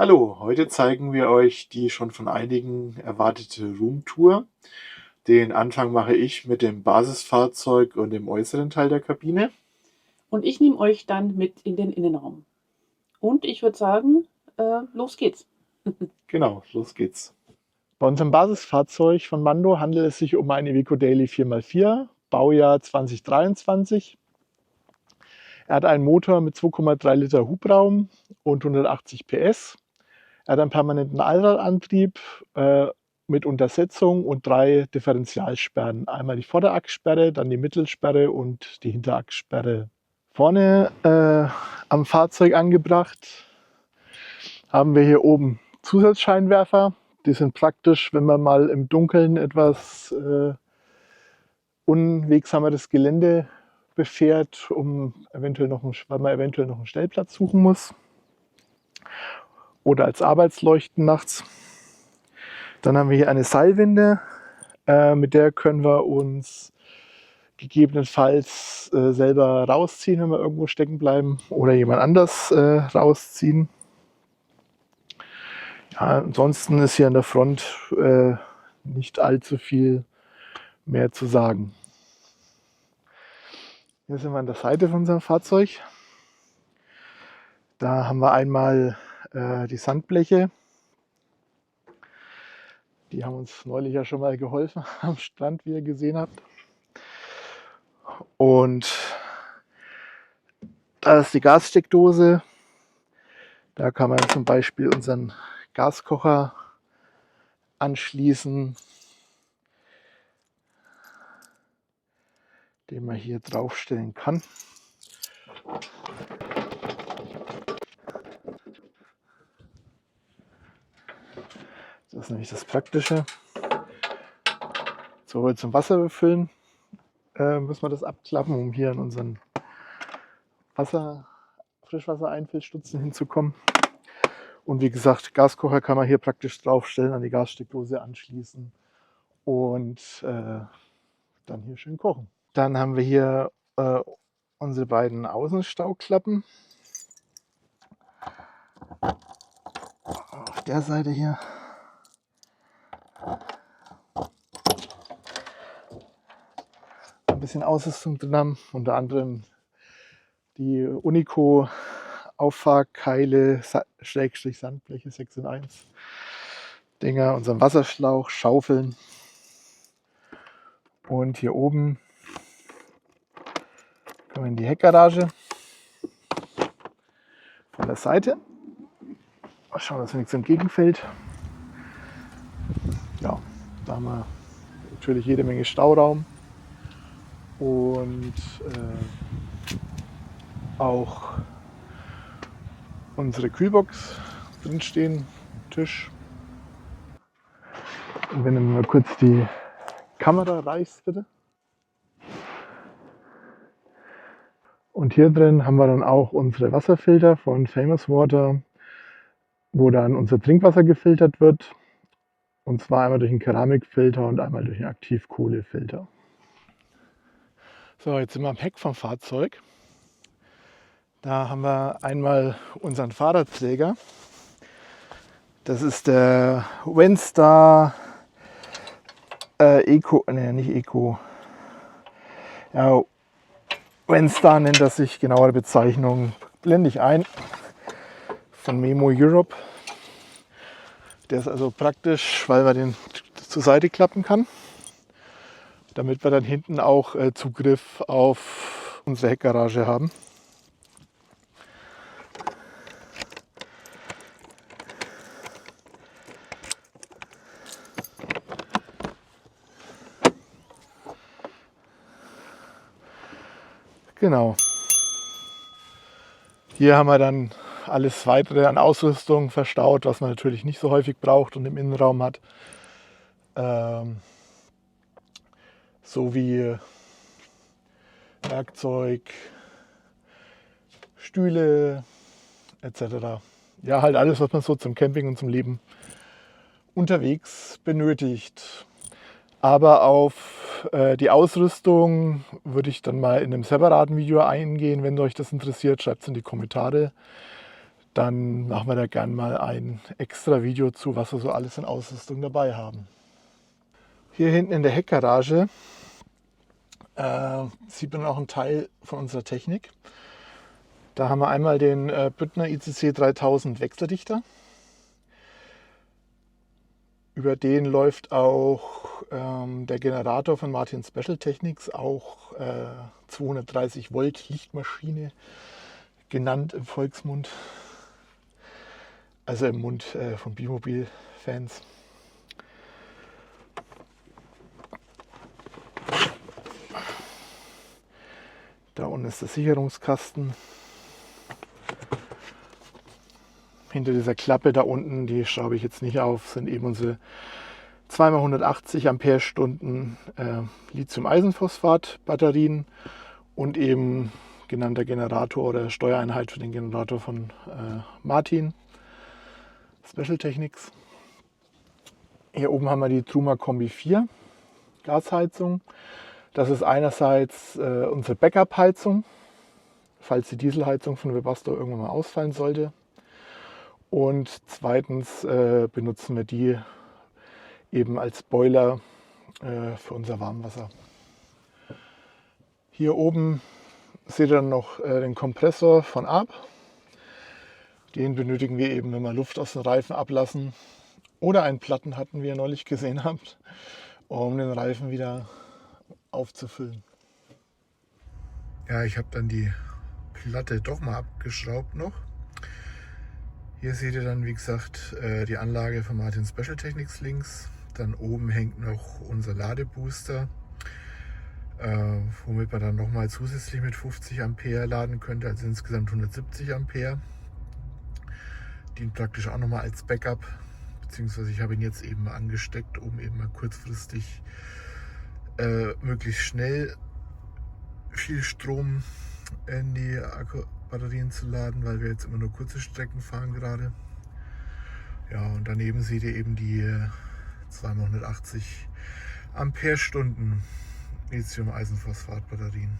Hallo, heute zeigen wir euch die schon von einigen erwartete Roomtour. Den Anfang mache ich mit dem Basisfahrzeug und dem äußeren Teil der Kabine. Und ich nehme euch dann mit in den Innenraum. Und ich würde sagen, los geht's. Genau, los geht's. Bei unserem Basisfahrzeug von Mando handelt es sich um eine Iveco Daily 4x4, Baujahr 2023. Er hat einen Motor mit 2,3 Liter Hubraum und 180 PS. Er hat einen permanenten Allradantrieb mit Untersetzung und 3 Differentialsperren. Einmal die Vorderachssperre, dann die Mittelsperre und die Hinterachssperre. Vorne am Fahrzeug angebracht haben wir hier oben Zusatzscheinwerfer. Die sind praktisch, wenn man mal im Dunkeln etwas unwegsameres Gelände befährt, weil man eventuell noch einen Stellplatz suchen muss. Oder als Arbeitsleuchten nachts. Dann haben wir hier eine Seilwinde, mit der können wir uns gegebenenfalls selber rausziehen, wenn wir irgendwo stecken bleiben, oder jemand anders rausziehen. Ja, ansonsten ist hier an der Front nicht allzu viel mehr zu sagen. Hier sind wir an der Seite von unserem Fahrzeug. Da haben wir einmal die Sandbleche. Die haben uns neulich ja schon mal geholfen am Strand, wie ihr gesehen habt. Und da ist die Gassteckdose. Da kann man zum Beispiel unseren Gaskocher anschließen, den man hier draufstellen kann. Das ist nämlich das Praktische. So, zum Wasser befüllen müssen wir das abklappen, um hier an unseren Frischwassereinfüllstutzen hinzukommen. Und wie gesagt, Gaskocher kann man hier praktisch draufstellen, an die Gassteckdose anschließen und dann hier schön kochen. Dann haben wir hier unsere beiden Außenstauklappen. Auf der Seite hier. Ein bisschen Ausrüstung drin haben, unter anderem die Unico Auffahrkeile, Sandbleche 6 in 1 Dinger, unseren Wasserschlauch, Schaufeln. Und hier oben kommen wir in die Heckgarage von der Seite. Mal schauen, dass nichts entgegenfällt. Ja, da haben wir natürlich jede Menge Stauraum und auch unsere Kühlbox drinstehen, Tisch. Und wenn du mal kurz die Kamera reichst, bitte. Und hier drin haben wir dann auch unsere Wasserfilter von Famous Water, wo dann unser Trinkwasser gefiltert wird. Und zwar einmal durch einen Keramikfilter und einmal durch einen Aktivkohlefilter. So, jetzt sind wir am Heck vom Fahrzeug. Da haben wir einmal unseren Fahrradträger. Das ist der Wenstar Eco, nicht Eco. Ja, Wenstar nennt das sich, genauere Bezeichnung blende ich ein, von Memo Europe. Der ist also praktisch, weil man den zur Seite klappen kann, damit wir dann hinten auch Zugriff auf unsere Heckgarage haben. Genau. Hier haben wir dann alles weitere an Ausrüstung verstaut, was man natürlich nicht so häufig braucht und im Innenraum hat. So wie Werkzeug, Stühle etc. Ja, halt alles, was man so zum Camping und zum Leben unterwegs benötigt. Aber auf die Ausrüstung würde ich dann mal in einem separaten Video eingehen. Wenn euch das interessiert, schreibt es in die Kommentare. dann machen wir da gern mal ein extra Video zu, was wir so alles in Ausrüstung dabei haben. Hier hinten in der Heckgarage sieht man auch einen Teil von unserer Technik. Da haben wir einmal den Büttner ICC 3000 Wechselrichter. Über den läuft auch der Generator von Martin Special Technics, auch 230 Volt Lichtmaschine, genannt im Volksmund, also im Mund von Bimobil-Fans. Da unten ist der Sicherungskasten. Hinter dieser Klappe da unten, die schraube ich jetzt nicht auf, sind eben unsere 2x180 Ampere-Stunden Lithium-Eisenphosphat-Batterien und eben genannter Generator oder Steuereinheit für den Generator von Martin Special Technics. Hier oben haben wir die Truma Kombi 4 Gasheizung. Das ist einerseits unsere Backup-Heizung, falls die Dieselheizung von Webasto irgendwann mal ausfallen sollte. Und zweitens benutzen wir die eben als Boiler für unser Warmwasser. Hier oben seht ihr dann noch den Kompressor von Arp. Den benötigen wir eben, wenn wir Luft aus den Reifen ablassen oder einen Platten hatten, wie ihr neulich gesehen habt, um den Reifen wieder aufzufüllen. Ja, ich habe dann die Platte doch mal abgeschraubt noch. Hier seht ihr dann, wie gesagt, die Anlage von Martin Special Technics links. Dann oben hängt noch unser Ladebooster, womit man dann nochmal zusätzlich mit 50 Ampere laden könnte, also insgesamt 170 Ampere. Dient praktisch auch nochmal als Backup, beziehungsweise ich habe ihn jetzt eben mal angesteckt, um eben mal kurzfristig möglichst schnell viel Strom in die Batterien zu laden, weil wir jetzt immer nur kurze Strecken fahren gerade. Ja, und daneben seht ihr eben die 2x180 Ampere-Stunden Lithium-Eisenphosphat-Batterien.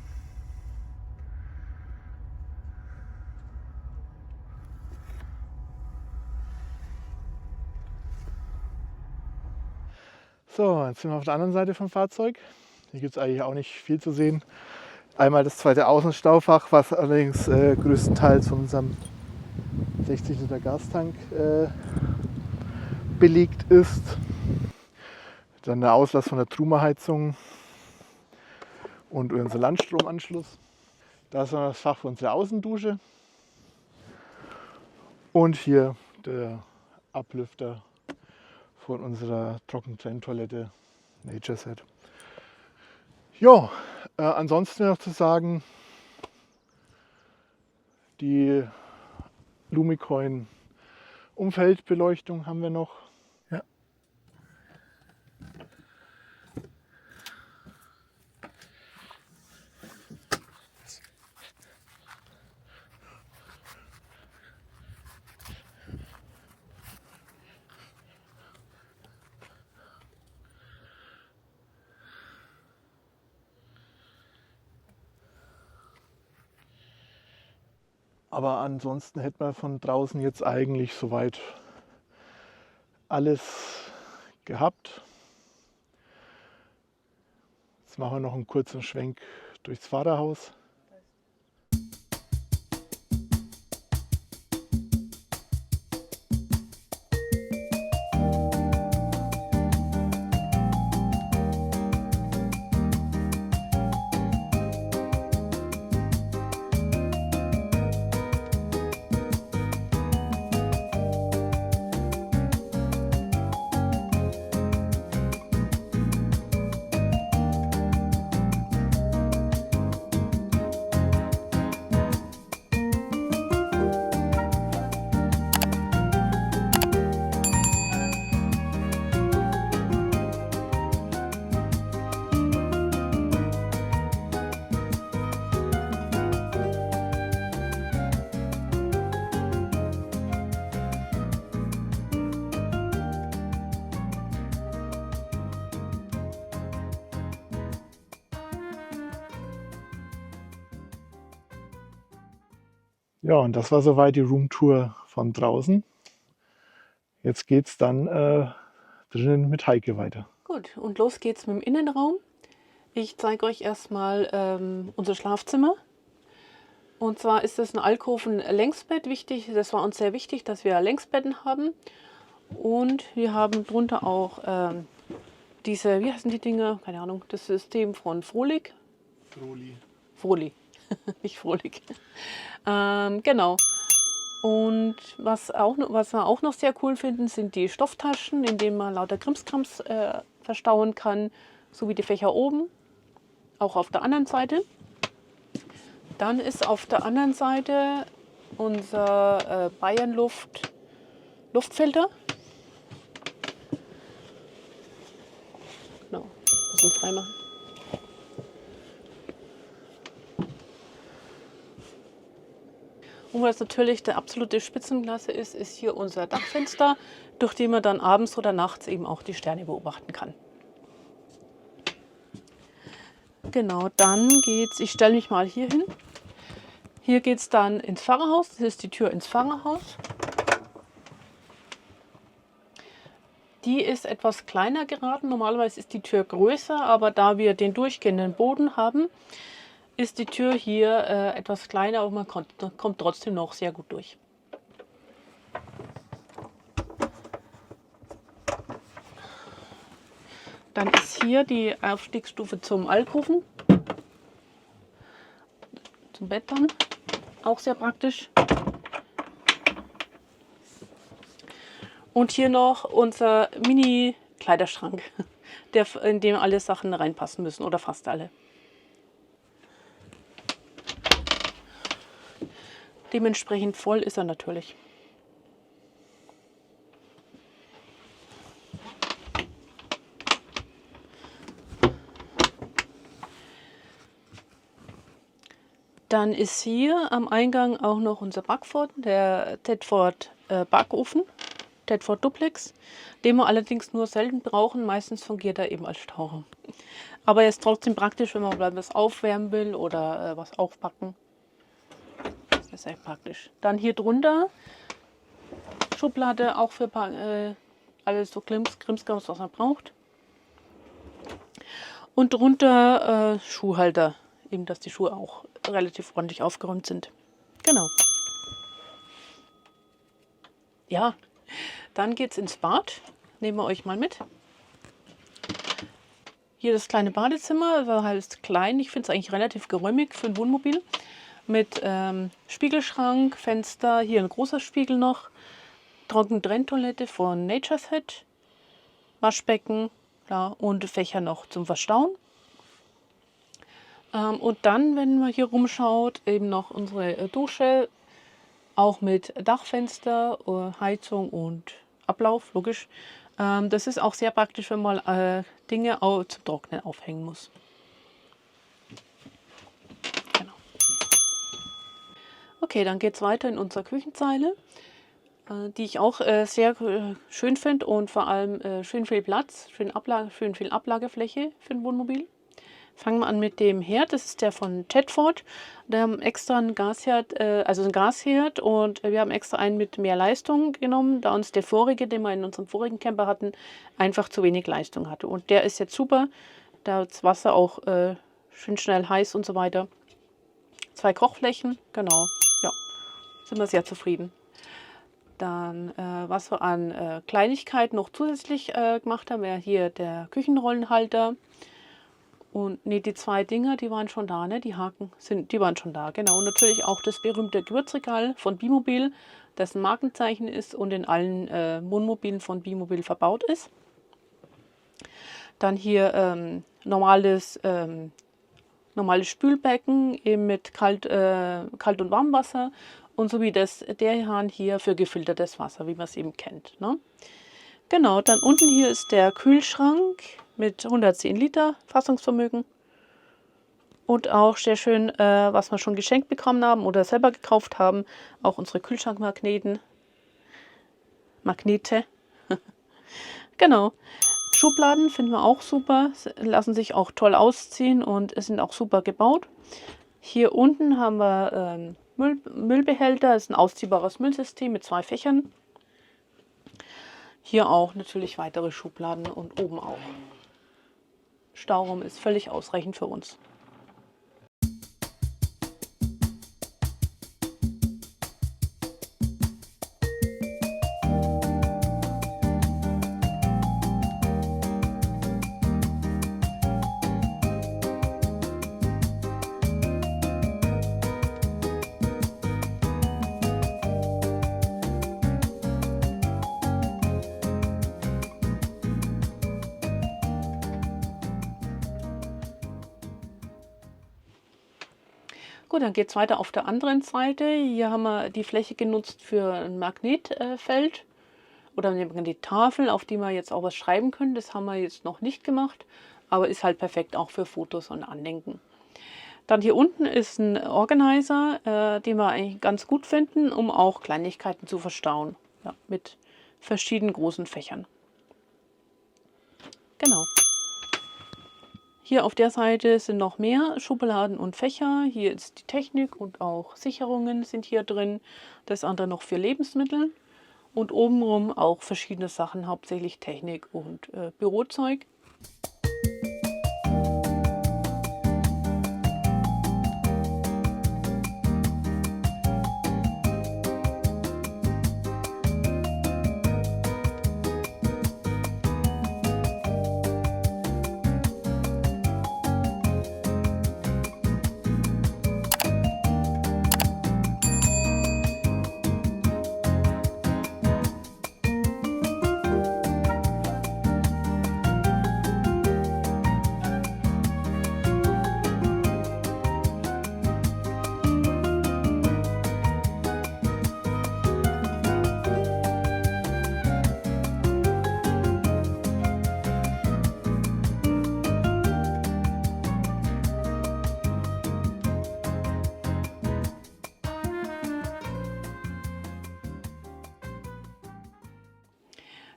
So, jetzt sind wir auf der anderen Seite vom Fahrzeug. Hier gibt es eigentlich auch nicht viel zu sehen. Einmal das zweite Außenstaufach, was allerdings größtenteils von unserem 60 Liter Gastank belegt ist. Dann der Auslass von der Truma-Heizung und unser Landstromanschluss. Da ist noch das Fach für unsere Außendusche. Und hier der Ablüfter von unserer Trockentrenntoilette Nature Set. Ja, ansonsten noch zu sagen, die Lumicoin Umfeldbeleuchtung haben wir noch. Ja. Aber ansonsten hätten wir von draußen jetzt eigentlich soweit alles gehabt. Jetzt machen wir noch einen kurzen Schwenk durchs Vaterhaus. Ja, und das war soweit die Roomtour von draußen. Jetzt geht es dann drinnen mit Heike weiter. Gut, und los geht's mit dem Innenraum. Ich zeige euch erstmal unser Schlafzimmer. Und zwar ist es ein Alkoven-Längsbett wichtig. Das war uns sehr wichtig, dass wir Längsbetten haben. Und wir haben drunter auch diese, wie heißen die Dinger? Keine Ahnung, das System von Frohlich. Frohlich, nicht Frohlich. Genau. Und was wir auch noch sehr cool finden, sind die Stofftaschen, in denen man lauter Krimskrams verstauen kann, sowie die Fächer oben, auch auf der anderen Seite. Dann ist auf der anderen Seite unser Bayernluft Luftfilter. Genau, ein bisschen freimachen. Und was natürlich der absolute Spitzenklasse ist, ist hier unser Dachfenster, durch den man dann abends oder nachts eben auch die Sterne beobachten kann. Genau, dann geht's, ich stelle mich mal hier hin. Hier geht es dann ins Pfarrerhaus, das ist die Tür ins Pfarrerhaus. Die ist etwas kleiner geraten, normalerweise ist die Tür größer, aber da wir den durchgehenden Boden haben, ist die Tür hier etwas kleiner, aber man kommt trotzdem noch sehr gut durch. Dann ist hier die Aufstiegsstufe zum Alkoven, zum Bett dann, auch sehr praktisch. Und hier noch unser Mini-Kleiderschrank, in dem alle Sachen reinpassen müssen oder fast alle. Dementsprechend voll ist er natürlich. Dann ist hier am Eingang auch noch unser Backford, der Tedford Backofen, Tedford Duplex, den wir allerdings nur selten brauchen. Meistens fungiert er eben als Stauraum. Aber er ist trotzdem praktisch, wenn man was aufwärmen will oder was aufbacken. Das ist echt praktisch. Dann hier drunter Schublade, auch für alles so Krimskrams, was man braucht. Und drunter Schuhhalter, eben dass die Schuhe auch relativ ordentlich aufgeräumt sind. Genau. Ja, dann geht's ins Bad. Nehmen wir euch mal mit. Hier das kleine Badezimmer, das heißt klein. Ich finde es eigentlich relativ geräumig für ein Wohnmobil. Mit Spiegelschrank, Fenster, hier ein großer Spiegel noch, Trockentrenntoilette von Nature's Head, Waschbecken, ja, und Fächer noch zum Verstauen. Und dann, wenn man hier rumschaut, eben noch unsere Dusche, auch mit Dachfenster, Heizung und Ablauf, logisch. Das ist auch sehr praktisch, wenn man Dinge zum Trocknen aufhängen muss. Genau. Okay, dann geht es weiter in unserer Küchenzeile, die ich auch sehr schön finde und vor allem schön viel Platz, schön viel Ablagefläche für ein Wohnmobil. Fangen wir an mit dem Herd, das ist der von Tedford. Wir haben extra einen Gasherd, also einen Gasherd, und wir haben extra einen mit mehr Leistung genommen, da uns der vorige, den wir in unserem vorigen Camper hatten, einfach zu wenig Leistung hatte. Und der ist jetzt super, da das Wasser auch schön schnell heiß und so weiter. 2 Kochflächen, genau, ja, sind wir sehr zufrieden. Dann, was wir an Kleinigkeiten noch zusätzlich gemacht haben, wäre hier der Küchenrollenhalter. Und nee, die 2 Dinger, die waren schon da, ne? Die Haken, die waren schon da, genau. Und natürlich auch das berühmte Gewürzregal von Bimobil, das ein Markenzeichen ist und in allen Wohnmobilen von Bimobil verbaut ist. Dann hier normales Spülbecken eben mit Kalt- und Warmwasser und sowie der Hahn hier für gefiltertes Wasser, wie man es eben kennt, ne? Genau, dann unten hier ist der Kühlschrank mit 110 Liter Fassungsvermögen. Und auch sehr schön, was wir schon geschenkt bekommen haben oder selber gekauft haben, auch unsere Kühlschrankmagnete. Genau. Schubladen finden wir auch super, lassen sich auch toll ausziehen und sind auch super gebaut. Hier unten haben wir Müllbehälter, das ist ein ausziehbares Müllsystem mit 2 Fächern. Hier auch natürlich weitere Schubladen und oben auch. Stauraum ist völlig ausreichend für uns. Gut, dann geht es weiter auf der anderen Seite. Hier haben wir die Fläche genutzt für ein Magnetfeld oder eine Magnettafel, auf die wir jetzt auch was schreiben können. Das haben wir jetzt noch nicht gemacht, aber ist halt perfekt auch für Fotos und Andenken. Dann hier unten ist ein Organizer, den wir eigentlich ganz gut finden, um auch Kleinigkeiten zu verstauen. Ja, mit verschiedenen großen Fächern. Genau. Hier auf der Seite sind noch mehr Schubladen und Fächer. Hier ist die Technik und auch Sicherungen sind hier drin. Das andere noch für Lebensmittel. Und obenrum auch verschiedene Sachen, hauptsächlich Technik und Bürozeug.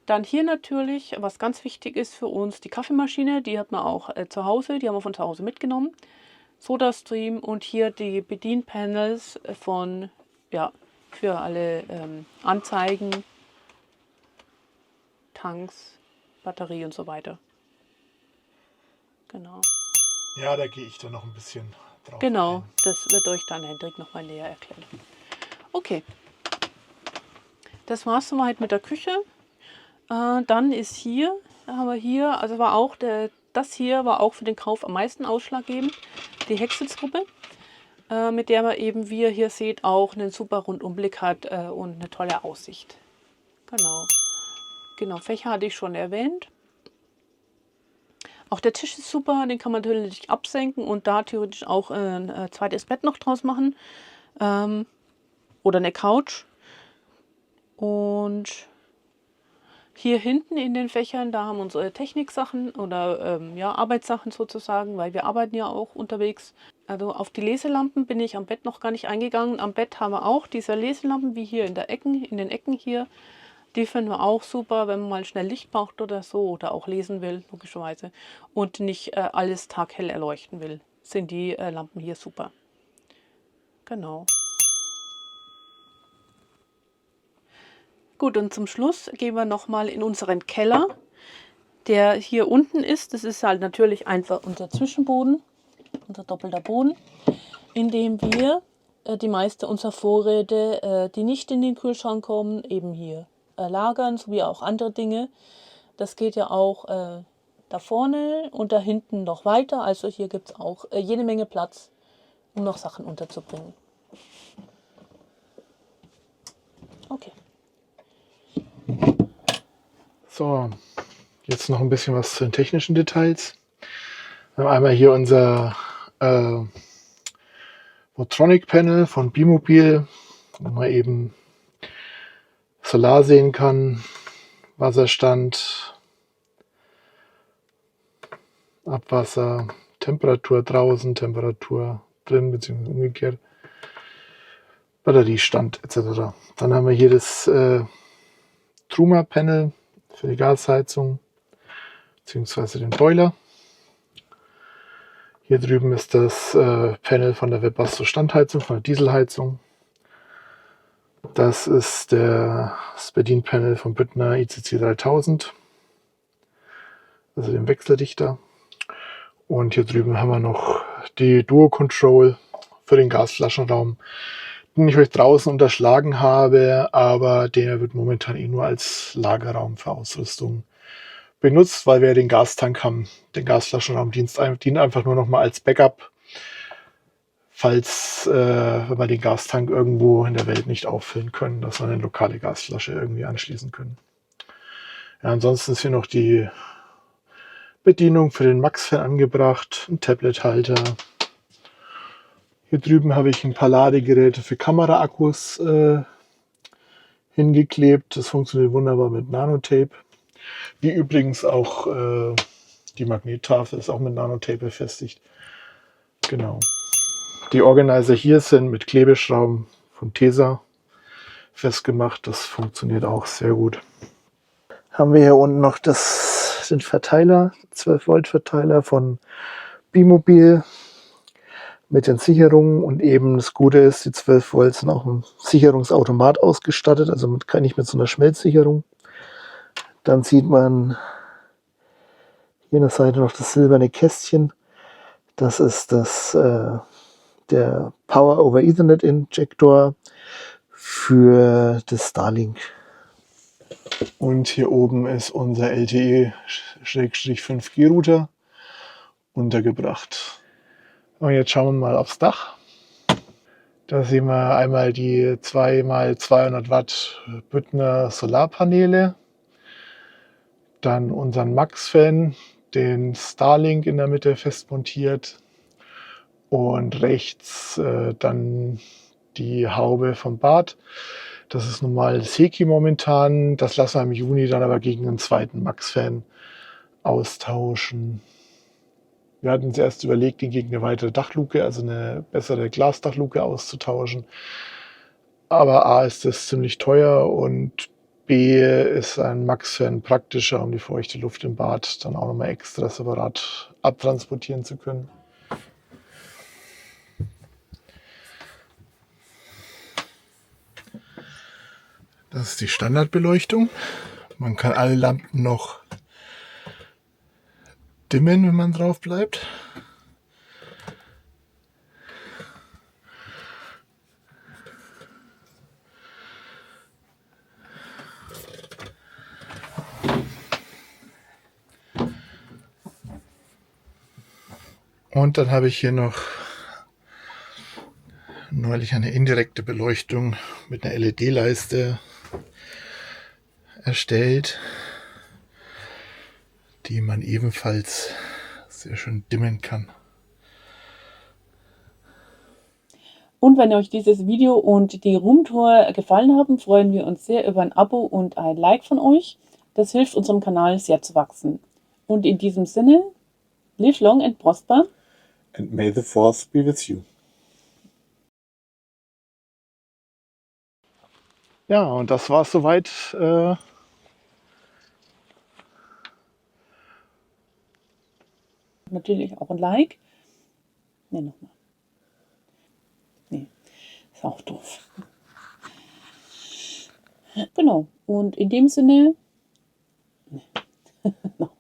Dann hier natürlich, was ganz wichtig ist für uns, die Kaffeemaschine. Die hat man auch zu Hause, die haben wir von zu Hause mitgenommen. SodaStream und hier die Bedienpanels von, ja, für alle Anzeigen, Tanks, Batterie und so weiter. Genau. Ja, da gehe ich dann noch ein bisschen drauf Genau, ein. das wird euch dann Hendrik nochmal näher erklären. Okay, das war es soweit mit der Küche. Dann ist hier, haben wir hier, also war auch das hier war auch für den Kauf am meisten ausschlaggebend, die Häckselgruppe, mit der man eben, wie ihr hier seht, auch einen super Rundumblick hat und eine tolle Aussicht. Genau, Fächer hatte ich schon erwähnt. Auch der Tisch ist super, den kann man natürlich absenken und da theoretisch auch ein zweites Bett noch draus machen oder eine Couch. Und hier hinten in den Fächern, da haben wir unsere Techniksachen oder ja, Arbeitssachen sozusagen, weil wir arbeiten ja auch unterwegs. Also auf die Leselampen bin ich am Bett noch gar nicht eingegangen. Am Bett haben wir auch diese Leselampen, wie hier in den Ecken hier. Die finden wir auch super, wenn man mal schnell Licht braucht oder so oder auch lesen will, logischerweise. Und nicht alles taghell erleuchten will, sind die Lampen hier super. Genau. Gut, und zum Schluss gehen wir nochmal in unseren Keller, der hier unten ist. Das ist halt natürlich einfach unser Zwischenboden, unser doppelter Boden, in dem wir die meiste unserer Vorräte, die nicht in den Kühlschrank kommen, eben hier lagern, sowie auch andere Dinge. Das geht ja auch da vorne und da hinten noch weiter. Also hier gibt es auch jede Menge Platz, um noch Sachen unterzubringen. Okay. So, jetzt noch ein bisschen was zu den technischen Details. Wir haben einmal hier unser Votronic Panel von Bimobil, wo man eben Solar sehen kann, Wasserstand, Abwasser, Temperatur draußen, Temperatur drin, beziehungsweise umgekehrt, Batteriestand etc. Dann haben wir hier das Truma Panel für die Gasheizung, beziehungsweise den Boiler. Hier drüben ist das Panel von der Webasto Standheizung, von der Dieselheizung. Das ist das Bedienpanel vom Büttner ICC 3000, also den Wechseldichter. Und hier drüben haben wir noch die Duo Control für den Gasflaschenraum, den ich euch draußen unterschlagen habe, aber der wird momentan nur als Lagerraum für Ausrüstung benutzt, weil wir den Gastank haben. Den Gasflaschenraum dient einfach nur noch mal als Backup, falls wenn wir den Gastank irgendwo in der Welt nicht auffüllen können, dass wir eine lokale Gasflasche irgendwie anschließen können. Ja, ansonsten ist hier noch die Bedienung für den Max-Fan angebracht, ein Tablet-Halter. Hier drüben habe ich ein paar Ladegeräte für Kameraakkus hingeklebt. Das funktioniert wunderbar mit Nanotape. Wie übrigens auch die Magnettafel ist auch mit Nanotape befestigt. Genau. Die Organizer hier sind mit Klebeschrauben von Tesa festgemacht. Das funktioniert auch sehr gut. Haben wir hier unten noch den Verteiler, 12 Volt Verteiler von Bimobil mit den Sicherungen, und eben das Gute ist, die 12 Volt sind auch im Sicherungsautomat ausgestattet, also nicht mit so einer Schmelzsicherung. Dann sieht man hier an der Seite noch das silberne Kästchen. Das ist der Power over Ethernet Injektor für das Starlink. Und hier oben ist unser LTE-5G Router untergebracht. Und jetzt schauen wir mal aufs Dach. Da sehen wir einmal die 2x200 Watt Büttner Solarpaneele. Dann unseren Max-Fan, den Starlink in der Mitte fest montiert. Und rechts dann die Haube vom Bad. Das ist normal das Heki momentan. Das lassen wir im Juni dann aber gegen einen zweiten Max-Fan austauschen. Wir hatten uns erst überlegt, ihn gegen eine weitere Dachluke, also eine bessere Glasdachluke auszutauschen. Aber A ist das ziemlich teuer und B ist ein Max-Fan praktischer, um die feuchte Luft im Bad dann auch nochmal extra separat abtransportieren zu können. Das ist die Standardbeleuchtung. Man kann alle Lampen noch dimmen, wenn man drauf bleibt. Und dann habe ich hier noch neulich eine indirekte Beleuchtung mit einer LED-Leiste erstellt, die man ebenfalls sehr schön dimmen kann. Und wenn euch dieses Video und die Roomtour gefallen haben, freuen wir uns sehr über ein Abo und ein Like von euch. Das hilft unserem Kanal sehr zu wachsen. Und in diesem Sinne, live long and prosper. And may the force be with you. Ja, und das war es soweit. Natürlich auch ein Like. Ne, nochmal. Nee, ist auch doof. Genau. Und in dem Sinne, noch